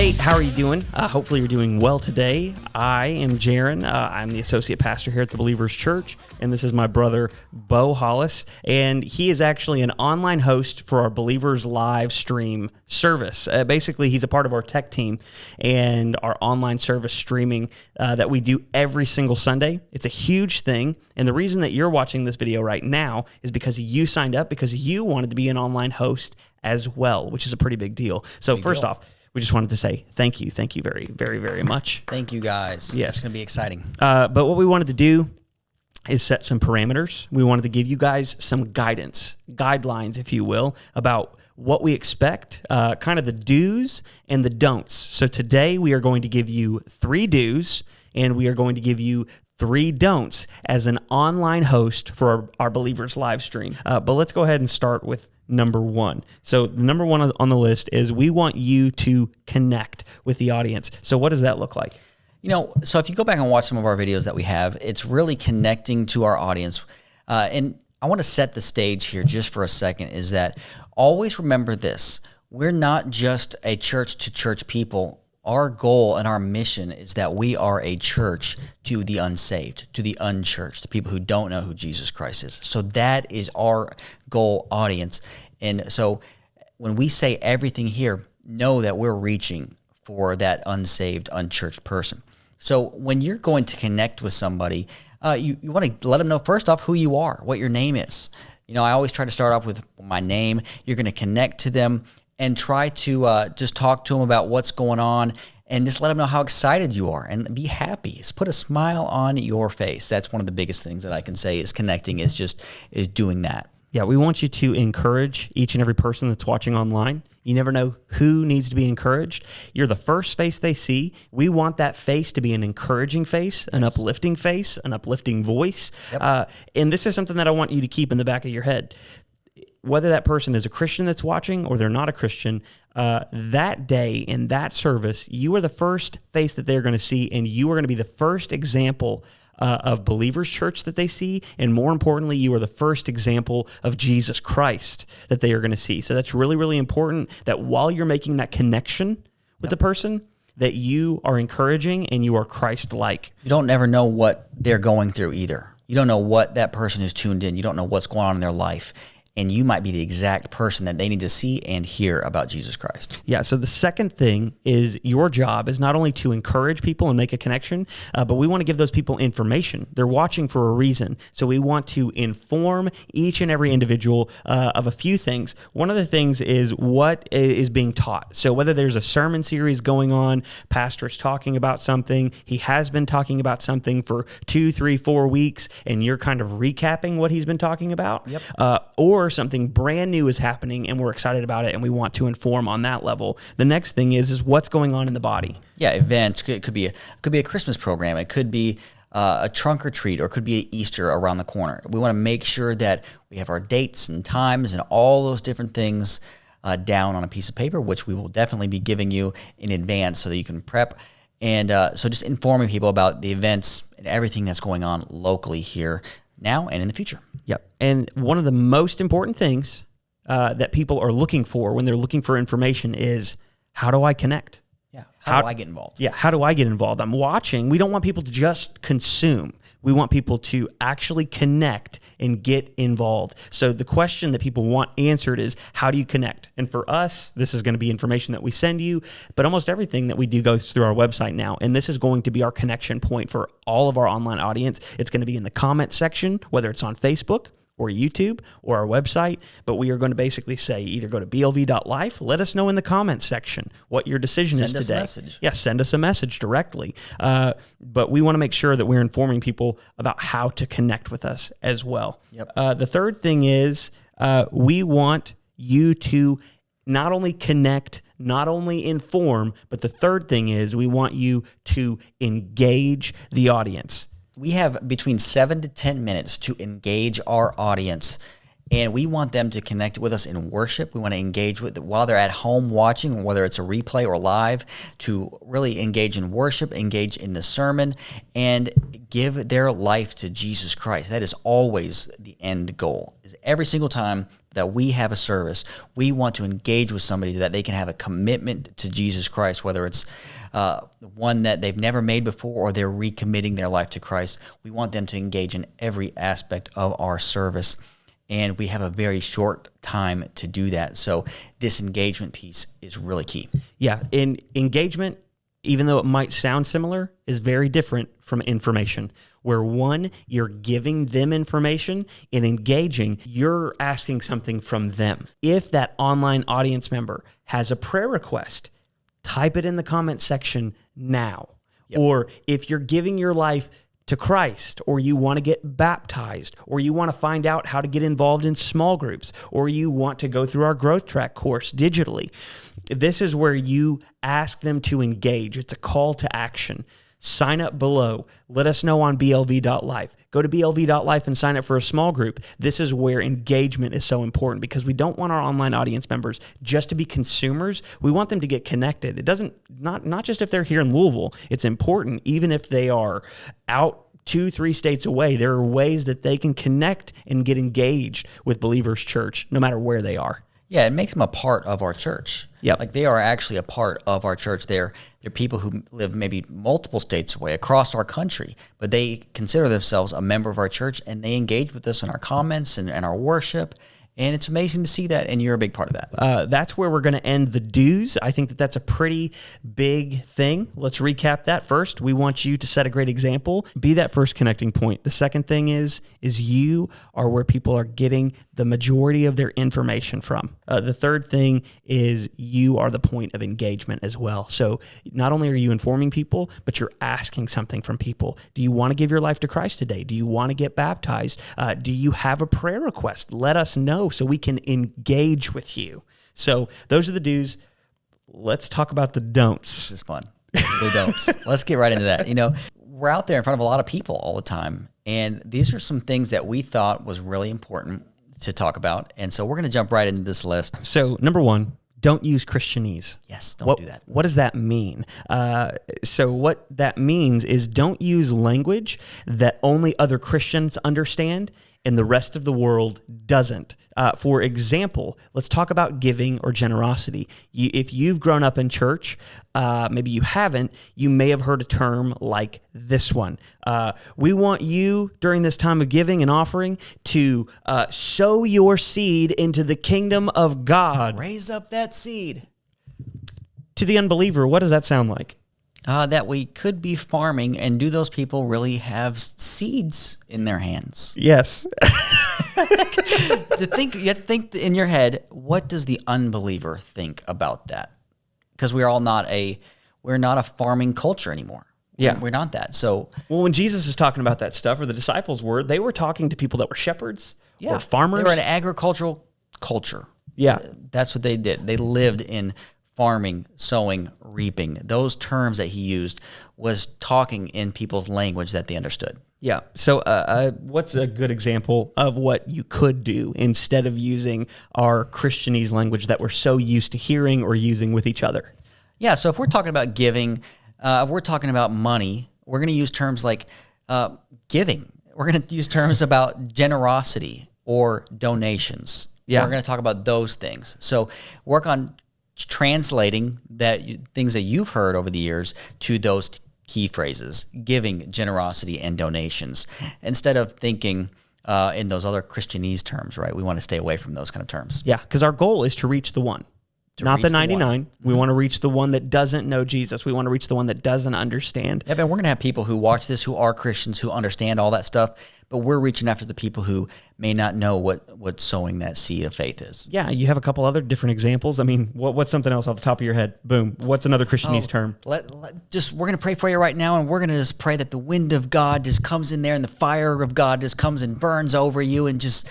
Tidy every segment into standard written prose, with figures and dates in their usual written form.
Hey, how are you doing? Hopefully you're doing well today. I am Jaron. I'm the associate pastor here at the Believers Church, and this is my brother, Bo Hollis, and he is actually an online host for our Believers live stream service. Basically, he's a part of our tech team and our online service streaming that we do every single Sunday. It's a huge thing, and the reason that you're watching this video right now is because you signed up, because you wanted to be an online host as well, which is a pretty big deal. So first off, we just wanted to say thank you very, very, very much. Thank you, guys. Yes. It's going to be exciting. But what we wanted to do is set some parameters. We wanted to give you guys some guidelines, if you will, about what we expect, kind of the do's and the don'ts. So today we are going to give you 3 do's and we are going to give you 3 don'ts as an online host for our Believers live stream. But let's go ahead and start with number 1. So the number 1 on the list is we want you to connect with the audience. So what does that look like? You know, so if you go back and watch some of our videos that we have, it's really connecting to our audience. And I want to set the stage here just for a second, is that always remember this. We're not just a church-to-church people. Our goal and our mission is that we are a church to the unsaved, to the unchurched, the people who don't know who Jesus Christ is. So that is our goal audience. And so when we say everything here, know that we're reaching for that unsaved, unchurched person. So when you're going to connect with somebody, you want to let them know, first off, who you are, what your name is. You know, I always try to start off with my name. You're going to connect to them and try to just talk to them about what's going on and just let them know how excited you are and be happy. Just put a smile on your face. That's one of the biggest things that I can say is connecting, is doing that. Yeah, we want you to encourage each and every person that's watching online. You never know who needs to be encouraged. You're the first face they see. We want that face to be an encouraging face, an uplifting face, an uplifting voice. Yep. And this is something that I want you to keep in the back of your head. Whether that person is a Christian that's watching or they're not a Christian, that day in that service, you are the first face that they're going to see, and you are going to be the first example of Believers Church that they see, and more importantly, you are the first example of Jesus Christ that they are going to see. So that's really, really important, that while you're making that connection with the person, that you are encouraging and you are Christ-like. You don't ever know what they're going through either. You don't know what that person who's tuned in. You don't know what's going on in their life. And you might be the exact person that they need to see and hear about Jesus Christ. Yeah, so the second thing is your job is not only to encourage people and make a connection, but we want to give those people information. They're watching for a reason. So we want to inform each and every individual of a few things. One of the things is what is being taught. So whether there's a sermon series going on, pastor's talking about something, he has been talking about something for 2, 3, 4 weeks, and you're kind of recapping what he's been talking about. Yep. Or something brand new is happening and we're excited about it and we want to inform on that level. The next thing is what's going on in the body. Yeah, events. It could be a Christmas program. It could be a trunk or treat, or it could be an Easter around the corner. We want to make sure that we have our dates and times and all those different things down on a piece of paper, which we will definitely be giving you in advance so that you can prep. And so just informing people about the events and everything that's going on locally here now and in the future. Yep. And one of the most important things that people are looking for when they're looking for information is, how do I connect? Yeah. How do I get involved? Yeah. How do I get involved? I'm watching. We don't want people to just consume. We want people to actually connect and get involved. So the question that people want answered is, how do you connect? And for us, this is going to be information that we send you, but almost everything that we do goes through our website now. And this is going to be our connection point for all of our online audience. It's going to be in the comment section, whether it's on Facebook or YouTube or our website, but we are going to basically say, either go to blv.life, let us know in the comments section what your decision is today. Send us a message. Yeah, send us a message directly. But we want to make sure that we're informing people about how to connect with us as well. Yep. The third thing is we want you to not only connect, not only inform, but the third thing is we want you to engage the audience. We have between 7 to 10 minutes to engage our audience, and we want them to connect with us in worship. We want to engage with while they're at home watching, whether it's a replay or live, to really engage in worship, engage in the sermon, and give their life to Jesus Christ. That is always the end goal. Is every single time that we have a service, we want to engage with somebody that they can have a commitment to Jesus Christ, whether it's one that they've never made before or they're recommitting their life to Christ. We want them to engage in every aspect of our service. And we have a very short time to do that. So this engagement piece is really key. Yeah, engagement, even though it might sound similar, is very different from information. Where one, you're giving them information, in engaging, you're asking something from them. If that online audience member has a prayer request, type it in the comment section now. Yep. Or if you're giving your life to Christ, or you want to get baptized, or you want to find out how to get involved in small groups, or you want to go through our Growth Track course digitally, this is where you ask them to engage. It's a call to action. Sign up below. Let us know on blv.life. Go to blv.life and sign up for a small group. This is where engagement is so important, because we don't want our online audience members just to be consumers. We want them to get connected. It doesn't, not just if they're here in Louisville. It's important even if they are out 2-3 states away. There are ways that they can connect and get engaged with Believers Church no matter where they are. Yeah, it makes them a part of our church. Yeah, like they are actually a part of our church. They're people who live maybe multiple states away across our country, but they consider themselves a member of our church, and they engage with us in our comments and our worship. And it's amazing to see that, and you're a big part of that. That's where we're going to end the do's. I think that that's a pretty big thing. Let's recap that first. We want you to set a great example. Be that first connecting point. The second thing is you are where people are getting the majority of their information from. The third thing is you are the point of engagement as well. So not only are you informing people, but you're asking something from people. Do you want to give your life to Christ today? Do you want to get baptized? Do you have a prayer request? Let us know so we can engage with you. So those are the do's. Let's talk about the don'ts. This is fun. The don'ts. Let's get right into that. You know, we're out there in front of a lot of people all the time, and these are some things that we thought was really important to talk about. And so we're going to jump right into this list. So number one, don't use Christianese. Yes, don't do that. What does that mean? So what that means is don't use language that only other Christians understand and the rest of the world doesn't. For example, let's talk about giving or generosity. If you've grown up in church, maybe you haven't, you may have heard a term like this one. We want you during this time of giving and offering to sow your seed into the kingdom of God. Raise up that seed. To the unbeliever, what does that sound like? That we could be farming, and do those people really have seeds in their hands? Yes. You have to think in your head, what does the unbeliever think about that? Because we're not a farming culture anymore. Yeah. We're not that. So, well, when Jesus was talking about that stuff, or the disciples were, they were talking to people that were shepherds or farmers. They were an agricultural culture. Yeah. That's what they did. They lived in farming, sowing, reaping. Those terms that he used was talking in people's language that they understood. Yeah. So what's a good example of what you could do instead of using our Christianese language that we're so used to hearing or using with each other? Yeah. So if we're talking about giving, if we're talking about money, we're going to use terms like giving. We're going to use terms about generosity or donations. Yeah. We're going to talk about those things. So work on translating things that you've heard over the years to those key phrases: giving, generosity, and donations, instead of thinking in those other Christianese terms, right? We want to stay away from those kind of terms. Yeah, because our goal is to reach the one. Not the 99. We want to reach the one that doesn't know Jesus. We want to reach the one that doesn't understand. Yeah, and we're going to have people who watch this who are Christians, who understand all that stuff, but we're reaching after the people who may not know what sowing that seed of faith is. Yeah, you have a couple other different examples. I mean, what's something else off the top of your head? Boom. What's another Christianese term? We're going to pray for you right now, and we're going to just pray that the wind of God just comes in there, and the fire of God just comes and burns over you, and just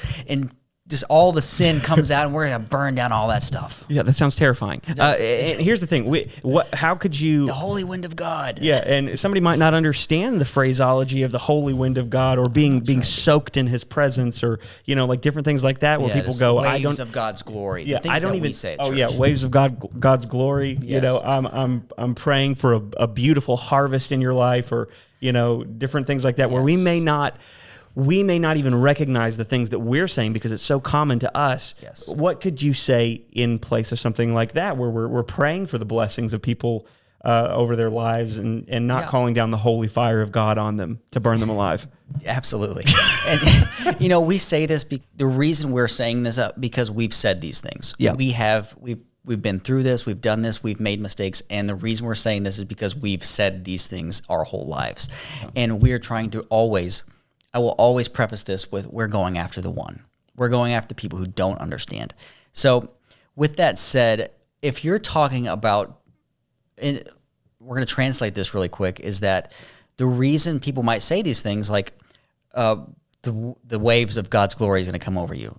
all the sin comes out, and we're going to burn down all that stuff. Yeah, that sounds terrifying. And here's the thing. How could you... The holy wind of God. Yeah, and somebody might not understand the phraseology of the holy wind of God, or being soaked in his presence, or, like different things like that, where people go, waves of God's glory. Yeah, I don't even say it. Oh, yeah, waves of God's glory. Yes. I'm praying for a beautiful harvest in your life, or, different things like that, where we may not... we may not even recognize the things that we're saying because it's so common to us. Yes. What could you say in place of something like that, where we're praying for the blessings of people over their lives and not calling down the holy fire of God on them to burn them alive? Absolutely. And, we say this, the reason we're saying this up because we've said these things. Yeah. We've been through this, we've done this, we've made mistakes, and the reason we're saying this is because we've said these things our whole lives. And we're trying to I will always preface this with, we're going after the one. We're going after people who don't understand. So with that said, if you're talking about, and we're going to translate this really quick, is that the reason people might say these things like the waves of God's glory is going to come over you.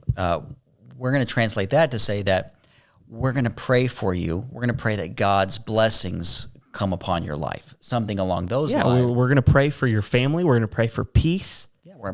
We're going to translate that to say that we're going to pray for you. We're going to pray that God's blessings come upon your life, something along those lines. We're going to pray for your family. We're going to pray for peace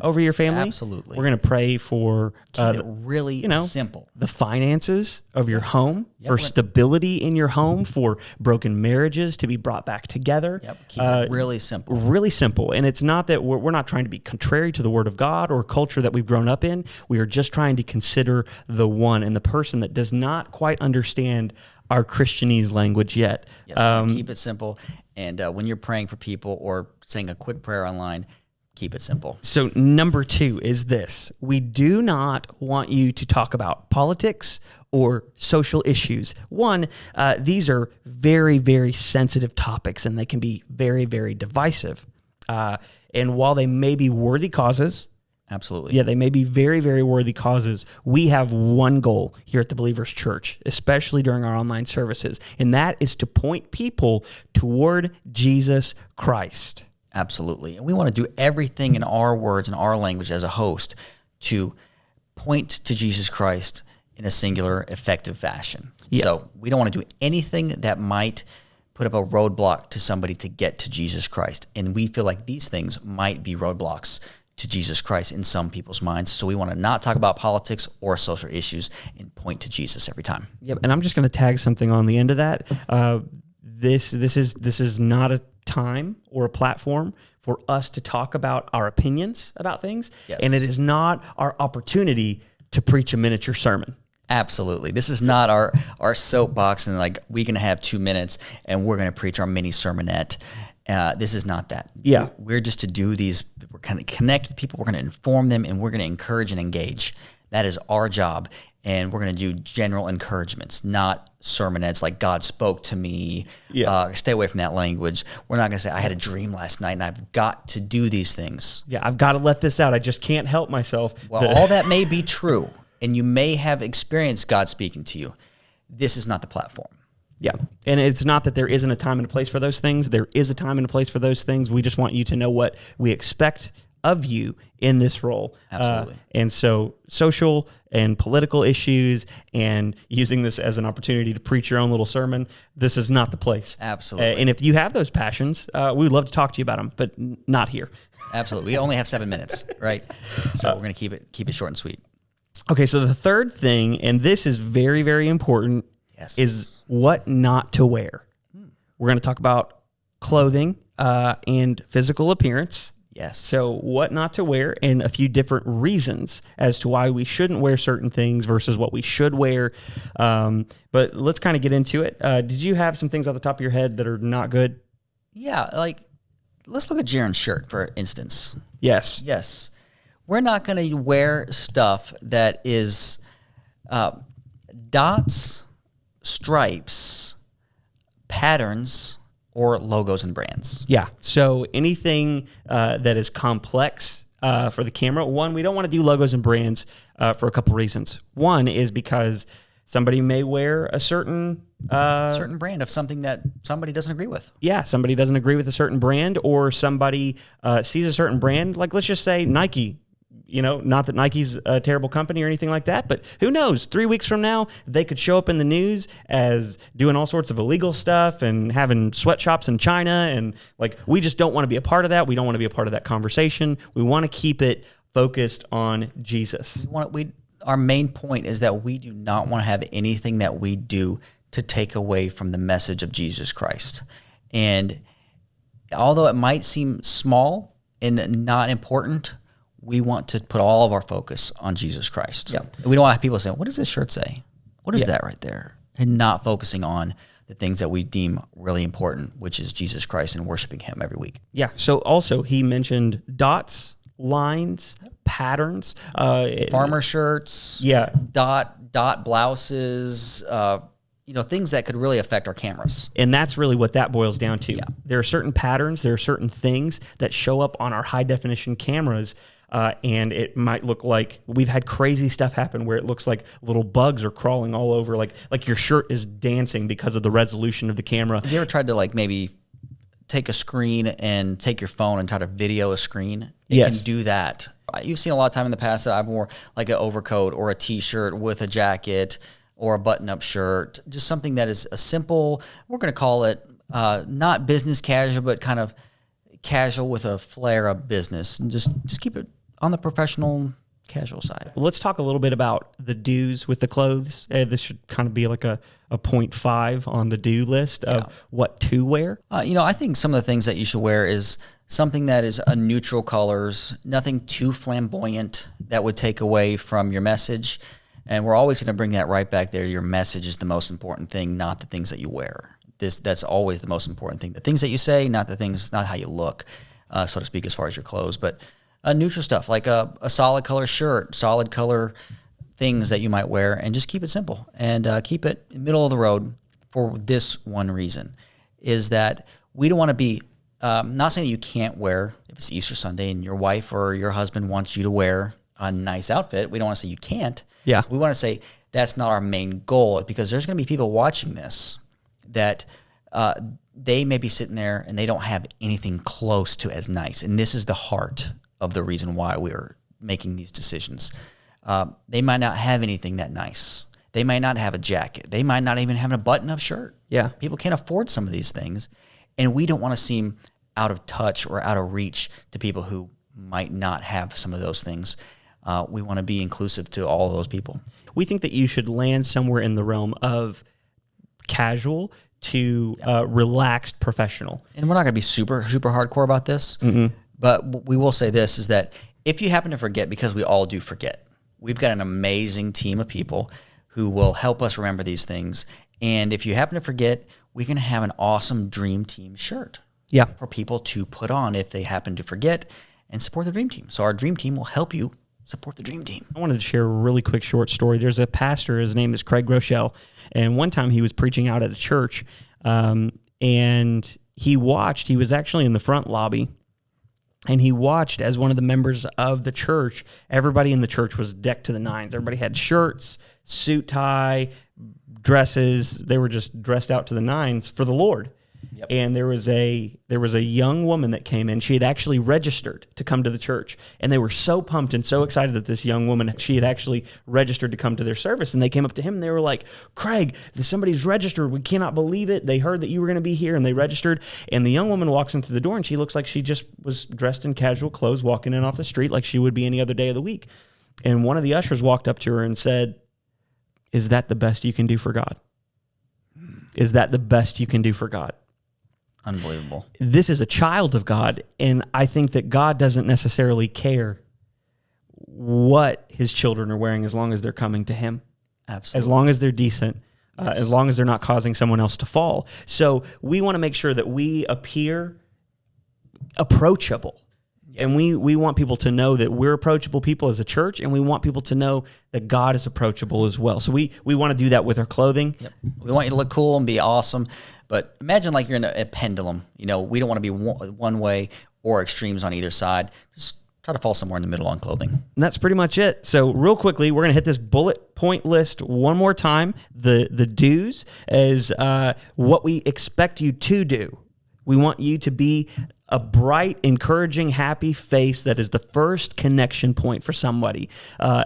over your family. Absolutely. We're going to pray for Keep it really simple. The finances of your home, for stability in your home, for broken marriages to be brought back together. Keep it really simple. Really simple. And it's not that we're not trying to be contrary to the Word of God or culture that we've grown up in. We are just trying to consider the one and the person that does not quite understand our Christianese language yet. Yes, keep it simple. And when you're praying for people or saying a quick prayer online, keep it simple. So number 2 is this. We do not want you to talk about politics or social issues. One, these are very, very sensitive topics, and they can be very, very divisive. And while they may be worthy causes, absolutely. Yeah, they may be very, very worthy causes. We have one goal here at the Believers Church, especially during our online services, and that is to point people toward Jesus Christ. Absolutely. And we want to do everything in our words and our language as a host to point to Jesus Christ in a singular, effective fashion. Yeah. So we don't want to do anything that might put up a roadblock to somebody to get to Jesus Christ. And we feel like these things might be roadblocks to Jesus Christ in some people's minds. So we want to not talk about politics or social issues and point to Jesus every time. Yep. And I'm just going to tag something on the end of that. This is not a time or a platform for us to talk about our opinions about things. Yes. And it is not our opportunity to preach a miniature sermon. Absolutely. This is not our soapbox and like we're going to have 2 minutes and we're going to preach our mini sermonette. This is not that. Yeah. We're just to do these, we're going to connect with people, we're going to inform them, and we're going to encourage and engage. That is our job. And we're going to do general encouragements, not sermonettes like God spoke to me. Yeah. Stay away from that language. We're not going to say, I had a dream last night and I've got to do these things. Yeah, I've got to let this out. I just can't help myself. Well, all that may be true, and you may have experienced God speaking to you. This is not the platform. Yeah. And it's not that there isn't a time and a place for those things. There is a time and a place for those things. We just want you to know what we expect of you in this role. Absolutely. And so social and political issues and using this as an opportunity to preach your own little sermon, this is not the place. Absolutely. And if you have those passions, we'd love to talk to you about them, but not here. Absolutely. We only have 7 minutes, right? So we're going to keep it short and sweet. Okay, so the third thing, and this is very, very important, is what not to wear. We're going to talk about clothing and physical appearance. Yes. So what not to wear and a few different reasons as to why we shouldn't wear certain things versus what we should wear. But let's kind of get into it. Did you have some things off the top of your head that are not good? Yeah, like let's look at Jaron's shirt, for instance. Yes. Yes. We're not going to wear stuff that is dots, stripes, patterns, or logos and brands. Yeah. So anything that is complex for the camera. One, we don't want to do logos and brands for a couple reasons. One is because somebody may wear a certain brand of something that somebody doesn't agree with. Yeah, somebody doesn't agree with a certain brand, or somebody sees a certain brand. Like, let's just say Nike. You know, not that Nike's a terrible company or anything like that, but who knows? 3 weeks from now, they could show up in the news as doing all sorts of illegal stuff and having sweatshops in China. And like, we just don't want to be a part of that. We don't want to be a part of that conversation. We want to keep it focused on Jesus. Our main point is that we do not want to have anything that we do to take away from the message of Jesus Christ. And although it might seem small and not important, we want to put all of our focus on Jesus Christ. Yep. We don't want people saying, what does this shirt say? What is that right there? And not focusing on the things that we deem really important, which is Jesus Christ and worshiping him every week. Yeah. So also he mentioned dots, lines, patterns, Farmer shirts, yeah, dot blouses, things that could really affect our cameras. and that's really what that boils down to. There are certain patterns, there are certain things that show up on our high definition cameras. And it might look like we've had crazy stuff happen where it looks like little bugs are crawling all over, like your shirt is dancing because of the resolution of the camera. Have you ever tried to maybe take a screen and take your phone and try to video a screen? It Yes. can do that. You've seen a lot of time in the past that I've worn like an overcoat or a t-shirt with a jacket or a button-up shirt, just something that is a simple, we're going to call it not business casual, but kind of casual with a flair of business, and just keep it on the professional casual side. Let's talk a little bit about the do's with the clothes. This should kind of be like a 0.5 on the do list of what to wear. I think some of the things that you should wear is something that is a neutral colors, nothing too flamboyant that would take away from your message. And we're always going to bring that right back there. Your message is the most important thing, not the things that you wear. That's always the most important thing. The things that you say, not how you look, so to speak, as far as your clothes. But neutral stuff like a solid color shirt, solid color things that you might wear, and just keep it simple and keep it middle of the road for this one reason, is that we don't want to be, not saying that you can't wear, if it's Easter Sunday and your wife or your husband wants you to wear a nice outfit, we don't want to say you can't. Yeah. We want to say that's not our main goal, because there's going to be people watching this that they may be sitting there and they don't have anything close to as nice. And this is the heart of the reason why we are making these decisions. They might not have anything that nice. They might not have a jacket. They might not even have a button-up shirt. Yeah. People can't afford some of these things. And we don't want to seem out of touch or out of reach to people who might not have some of those things. We want to be inclusive to all of those people. We think that you should land somewhere in the realm of casual to relaxed professional. And we're not going to be super hardcore about this, but we will say this, is that if you happen to forget, because we all do forget, we've got an amazing team of people who will help us remember these things. And if you happen to forget, we're going to have an awesome Dream Team shirt for people to put on if they happen to forget, and support the Dream Team. So our Dream Team will help you support the Dream Team. I wanted to share a really quick short story. There's a pastor, his name is Craig Groeschel, and one time he was preaching out at a church, and he was actually in the front lobby, and he watched as one of the members of the church, everybody in the church was decked to the nines. Everybody had shirts, suit, tie, dresses. They were just dressed out to the nines for the Lord. Yep. And there was a young woman that came in. She had actually registered to come to the church, and they were so pumped and so excited that this young woman, she had actually registered to come to their service. And they came up to him and they were like, "Craig, somebody's registered. We cannot believe it. They heard that you were going to be here, and they registered." And the young woman walks into the door, and she looks like she just was dressed in casual clothes, walking in off the street like she would be any other day of the week. And one of the ushers walked up to her and said, "Is that the best you can do for God? Is that the best you can do for God?" Unbelievable. This is a child of God, and I think that God doesn't necessarily care what his children are wearing as long as they're coming to him. Absolutely. As long as they're decent, as long as they're not causing someone else to fall. So we want to make sure that we appear approachable. And we want people to know that we're approachable people as a church, and we want people to know that God is approachable as well. So we want to do that with our clothing. Yep. We want you to look cool and be awesome, but imagine like you're in a pendulum. We don't want to be one way or extremes on either side. Just try to fall somewhere in the middle on clothing. And that's pretty much it. So real quickly, we're going to hit this bullet point list one more time. The do's is what we expect you to do. We want you to be a bright, encouraging, happy face that is the first connection point for somebody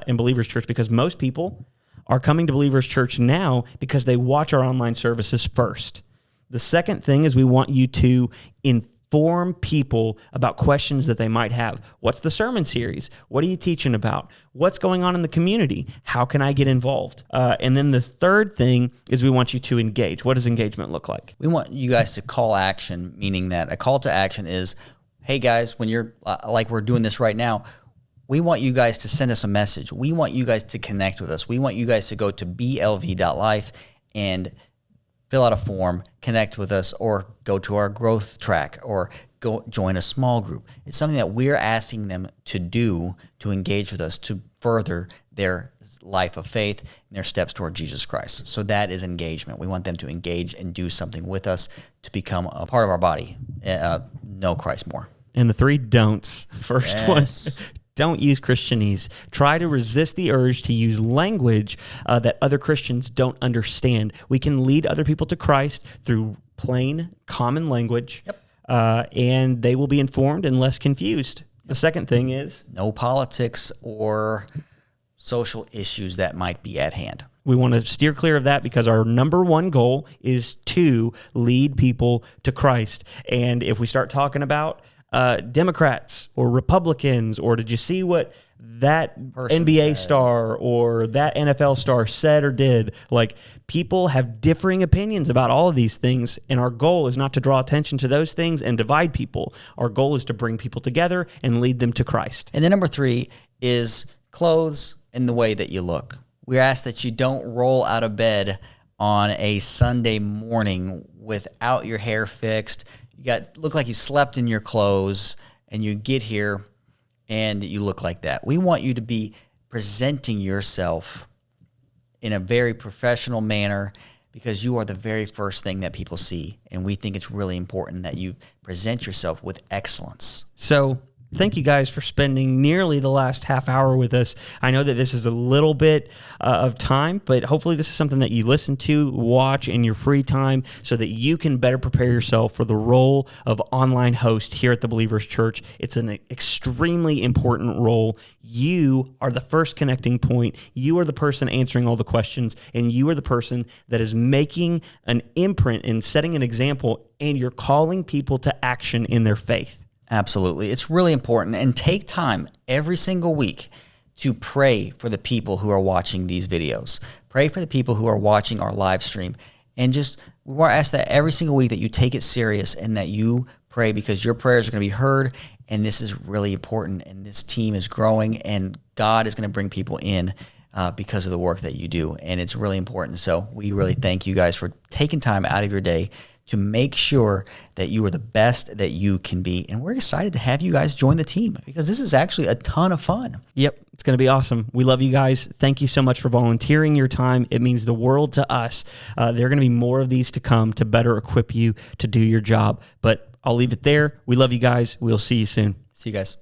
in Believers Church, because most people are coming to Believers Church now because they watch our online services first. The second thing is we want you to inform people about questions that they might have. What's the sermon series? What are you teaching about? What's going on in the community? How can I get involved? And then the third thing is we want you to engage. What does engagement look like? We want you guys to call action, meaning that a call to action is, hey guys, when you're like we're doing this right now, We want you guys to send us a message. We want you guys to connect with us. We want you guys to go to blv.life and fill out a form, connect with us, or go to our growth track, or go join a small group. It's something that we're asking them to do to engage with us to further their life of faith and their steps toward Jesus Christ. So that is engagement. We want them to engage and do something with us to become a part of our body, know Christ more. And the 3 don'ts. First one, don't use Christianese. Try to resist the urge to use language that other Christians don't understand. We can lead other people to Christ through plain, common language, and they will be informed and less confused. The second thing is no politics or social issues that might be at hand. We want to steer clear of that because our number one goal is to lead people to Christ. And if we start talking about Democrats or Republicans, or did you see what that Person NBA said. star or that NFL star said or did? Like, people have differing opinions about all of these things, and our goal is not to draw attention to those things and divide people. Our goal is to bring people together and lead them to Christ. And then number 3 is clothes and the way that you look. We ask that you don't roll out of bed on a Sunday morning without your hair fixed. You look like you slept in your clothes, and you get here and you look like that. We want you to be presenting yourself in a very professional manner, because you are the very first thing that people see. And we think it's really important that you present yourself with excellence. So thank you guys for spending nearly the last half hour with us. I know that this is a little bit of time, but hopefully this is something that you listen to, watch in your free time so that you can better prepare yourself for the role of online host here at the Believers Church. It's an extremely important role. You are the first connecting point. You are the person answering all the questions, and you are the person that is making an imprint and setting an example, and you're calling people to action in their faith. Absolutely. It's really important. And take time every single week to pray for the people who are watching these videos. Pray for the people who are watching our live stream. And we want to ask that every single week that you take it serious and that you pray, because your prayers are going to be heard. And this is really important. And this team is growing, and God is going to bring people in because of the work that you do. And it's really important. So we really thank you guys for taking time out of your day to make sure that you are the best that you can be. And we're excited to have you guys join the team, because this is actually a ton of fun. Yep, it's going to be awesome. We love you guys. Thank you so much for volunteering your time. It means the world to us. There are going to be more of these to come to better equip you to do your job. But I'll leave it there. We love you guys. We'll see you soon. See you guys.